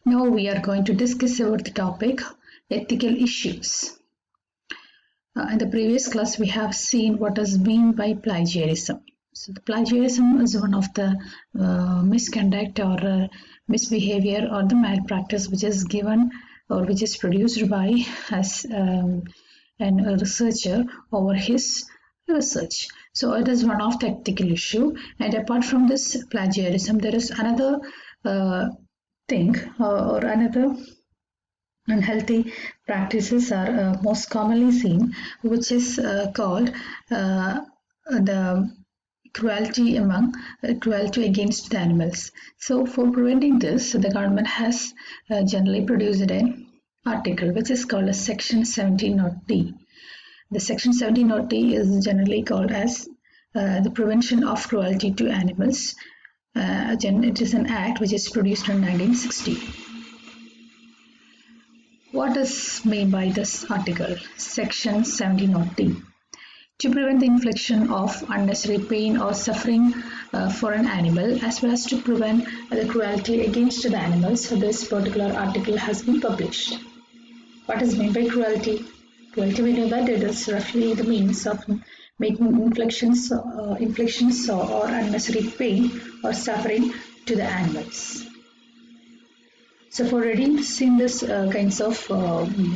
Now we are going to discuss about the topic ethical issues. In the previous class, we have seen what is meant by plagiarism. So, the plagiarism is one of the misconduct or misbehavior or the malpractice which is given or which is produced by as a researcher over his research. So, it is one of the ethical issue. And apart from this plagiarism, there is another thing or another unhealthy practices are most commonly seen, which is called the cruelty against the animals. So, for preventing this, the government has generally produced an article which is called as Section 17.d. The Section 17.d is generally called as the Prevention of Cruelty to Animals. It is an act which is produced in 1960. What is meant by this article? Section 17.d. To prevent the infliction of unnecessary pain or suffering for an animal, as well as to prevent the cruelty against the animals, this particular article has been published. What is meant by cruelty? Cruelty, we know that it is roughly the means of making inflictions or unnecessary pain or suffering to the animals. So for reducing this kinds of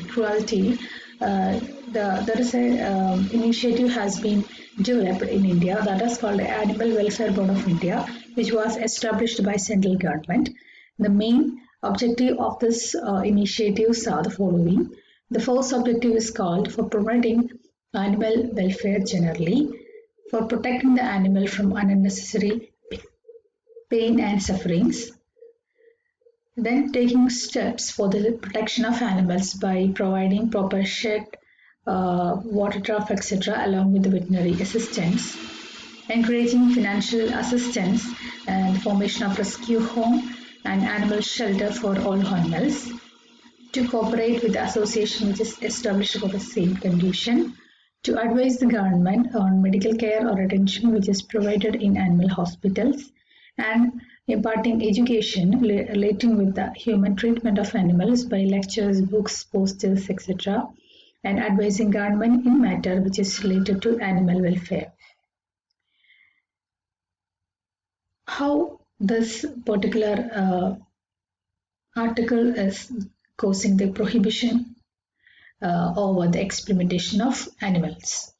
cruelty, there is a initiative has been developed in India that is called the Animal Welfare Board of India, which was established by central government. The main objective of this initiatives are the following. The first objective is called for promoting animal welfare generally, for protecting the animal from unnecessary pain and sufferings, then taking steps for the protection of animals by providing proper shed, water trough, etc., along with the veterinary assistance, encouraging financial assistance and the formation of rescue home and animal shelter for all animals, to cooperate with the association which is established for the same condition, to advise the government on medical care or attention which is provided in animal hospitals, and imparting education relating with the human treatment of animals by lectures, books, posters, etc., and advising government in matter which is related to animal welfare. How this particular article is causing the prohibition over the experimentation of animals.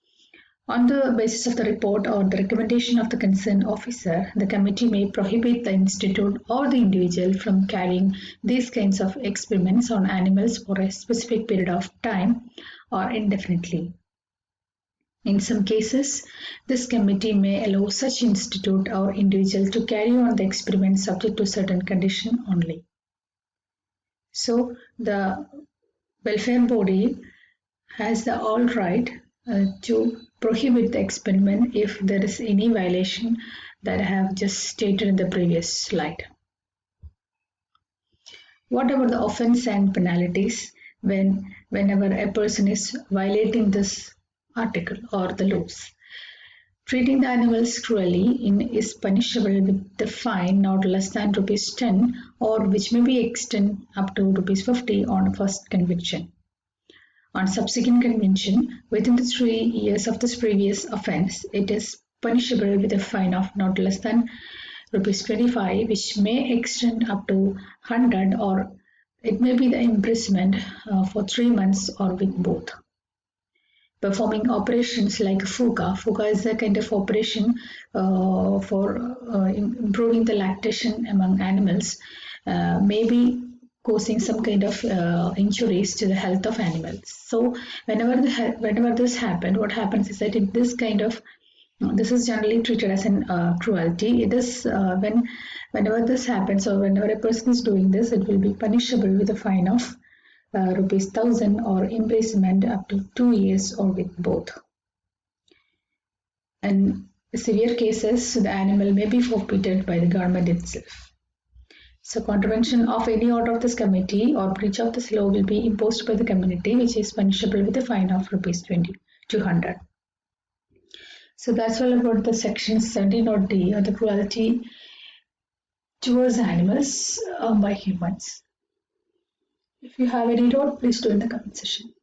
On the basis of the report or the recommendation of the concerned officer, the committee may prohibit the institute or the individual from carrying these kinds of experiments on animals for a specific period of time or indefinitely. In some cases, this committee may allow such institute or individual to carry on the experiment subject to certain conditions only. So, the welfare body has the all right to prohibit the experiment if there is any violation that I have just stated in the previous slide. What about the offense and penalties whenever a person is violating this article or the laws? Treating the animals cruelly is punishable with the fine not less than ₹10 or which may be extended up to ₹50 on first conviction. On subsequent conviction, within the 3 years of this previous offence, it is punishable with a fine of not less than ₹25, which may extend up to 100, or it may be the imprisonment for 3 months or with both. Performing operations like FUCA. FUCA is a kind of operation for improving the lactation among animals, may be causing some kind of injuries to the health of animals. So whenever this happens, what happens is that this is generally treated as an cruelty. It is whenever this happens or whenever a person is doing this, it will be punishable with a fine of ₹1,000 or imprisonment up to 2 years or with both. In severe cases, the animal may be forfeited by the government itself. So contravention of any order of this committee or breach of this law will be imposed by the community, which is punishable with a fine of ₹200. So that's all about the section 17.d or the cruelty towards animals by humans. If you have any doubt, please do in the comment section.